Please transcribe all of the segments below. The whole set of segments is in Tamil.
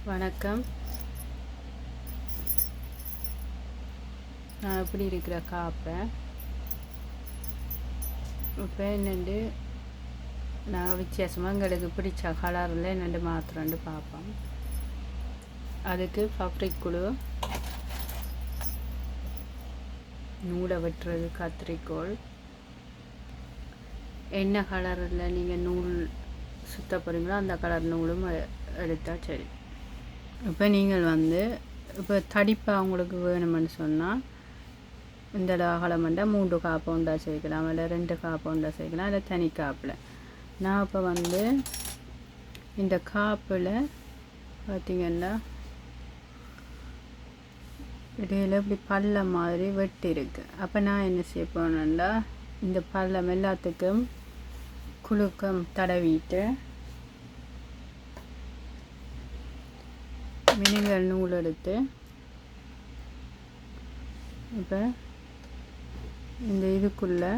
வணக்கம். நான் எப்படி இருக்கிற காப்பை இப்போ என்னென்று நாங்கள் வித்தியாசமாக எங்களுக்கு பிடிச்ச கலரில் என்னென்று மாத்திரண்டு பார்ப்போம். அதுக்கு ஃபப்ரிக் குழு, நூலை வெட்டுறது, கத்திரிக்கோள், என்ன கலரில் நீங்கள் நூல் சுத்த போகிறீங்களோ அந்த கலர் நூலும் எடுத்தால் சரி. இப்போ நீங்கள் இப்போ தடிப்பாக உங்களுக்கு வேணுமென்னு சொன்னால் இந்த அகலமண்டா 3 காப்பு உண்டா சேர்க்கலாம், இல்லை 2 காப்பு உண்டா சேர்க்கலாம், இல்லை தனி காப்பில். நான் இப்போ இந்த காப்பில் பார்த்திங்கன்னா இடையில் இப்படி பள்ளம் மாதிரி வெட்டி இருக்கு. அப்போ நான் என்ன செய்ய போனேன்னா இந்த பள்ளம் எல்லாத்துக்கும் குலுக்கம் தடவிட்டு மினிங்கள் நூல் எடுத்து இப்போ இந்த இதுக்குள்ளே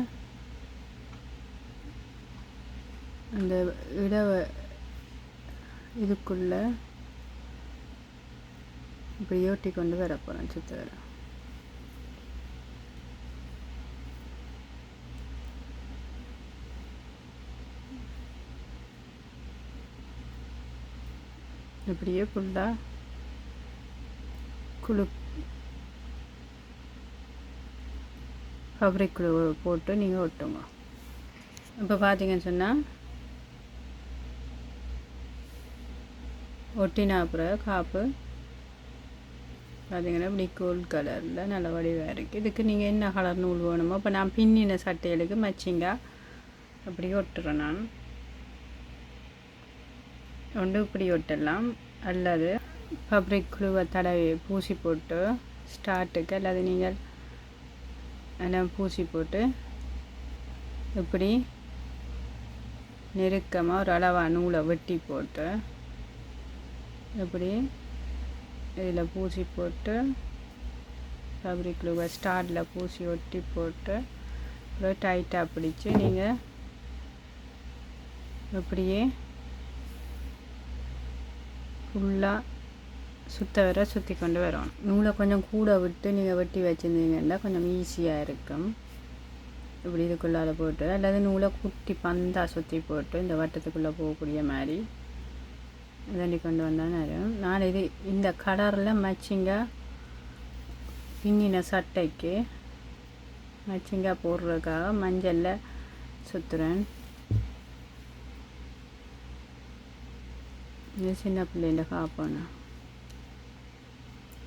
அந்த இதுக்குள்ளே இப்படி ஓட்டி கொண்டு வர போகிறேன். சுற்ற வர இப்படியே ஃபுல்லாக ஃபப்ரிக் குழு போட்டு நீங்கள் ஒட்டுங்க. இப்போ பார்த்தீங்கன்னு சொன்னால் ஒட்டினா அப்புறம் காப்பு பார்த்தீங்கன்னா இப்படி கோல்ட் கலரில் நல்ல வடிவாக இருக்குது. இதுக்கு நீங்கள் என்ன கலர் நூல் வேணுமோ இப்போ நான் பின்னின சட்டைகளுக்கு மேட்சிங்காக அப்படி ஒட்டுறேன். நான் ஒன்று இப்படி ஒட்டலாம், அல்லது ஃபப்ரிக் குழுவை தடவி பூசி போட்டு ஸ்டார்ட்டுக்கு, அல்லது நீங்கள் எல்லாம் பூசி போட்டு இப்படி நெருக்கமாக ஒரு அளவாக நூலை வெட்டி போட்டு இப்படி இதில் பூசி போட்டு ஃபப்ரிக் குழுவை ஸ்டார்ட்டில் பூசி ஒட்டி போட்டு அப்புறம் டைட்டாக பிடிச்சி நீங்கள் இப்படியே ஃபுல்லாக சுற்ற வர சுற்றி கொண்டு வரோம். நூலை கொஞ்சம் கூட விட்டு நீங்கள் வெட்டி வச்சுருந்தீங்கன்னா கொஞ்சம் ஈஸியாக இருக்கும். இப்படி இதுக்குள்ளால் போட்டு, அல்லது நூலை குட்டி பந்தாக சுற்றி போட்டு இந்த வட்டத்துக்குள்ளே போகக்கூடிய மாதிரி தண்டி கொண்டு வந்தால் நேரம். நான் இந்த கலரில் மேட்சிங்காக பின்னின சட்டைக்கு மேட்சிங்காக போடுறதுக்காக மஞ்சளில் சுற்றுறேன். இது சின்ன பிள்ளைண்ட காப்புண்ணா.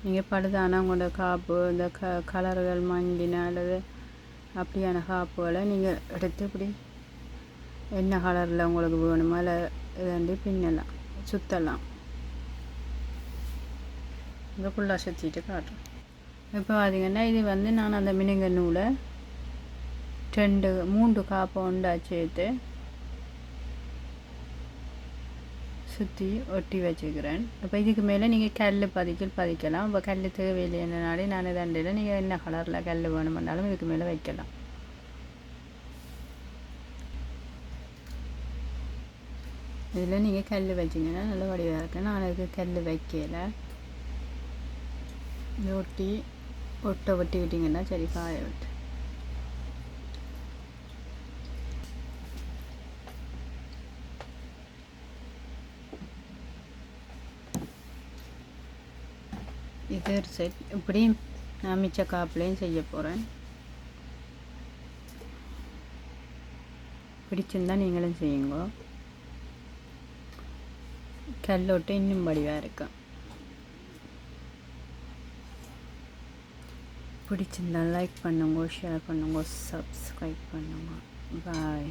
நீங்கள் பழுதானா உங்களோட காப்பு இந்த கலர்கள் மங்கின அல்லது அப்படியான காப்புகளை நீங்கள் எடுத்து இப்படி என்ன கலரில் உங்களுக்கு வேணுமோ இல்லை இதாண்டி பின்னலாம், சுற்றலாம். இதை ஃபுல்லாக சுற்றிட்டு காட்டுறேன். இப்போ பார்த்திங்கன்னா இது நான் அந்த மினுங்க நூலை 3 காப்பை உண்டா சேர்த்து சுற்றி ஒட்டி வச்சுக்கிறேன். இப்போ இதுக்கு மேலே நீங்கள் கல் பதிக்கலாம். இப்போ கல் தேவையில்லைனாலே நான் தண்டையில் நீங்கள் என்ன கலரில் கல் வேணுமென்னாலும் இதுக்கு மேலே வைக்கலாம். இதில் நீங்கள் கல் வச்சிங்கன்னா நல்ல வடிவாக இருக்குது. நான் அதுக்கு கல் வைக்கலை. ஒட்டிக்கிட்டிங்கன்னா சரி காய விட்டு. இது ஒரு செட். இப்படி நான் மிச்ச காப்புலையும் செய்ய போகிறேன். பிடிச்சிருந்தால் நீங்களும் செய்யுங்க. கல்லோட்டு இன்னும் வடிவாக இருக்கும். பிடிச்சிருந்தால் லைக் பண்ணுங்க, ஷேர் பண்ணுங்க, சப்ஸ்கிரைப் பண்ணுங்க. பாய்.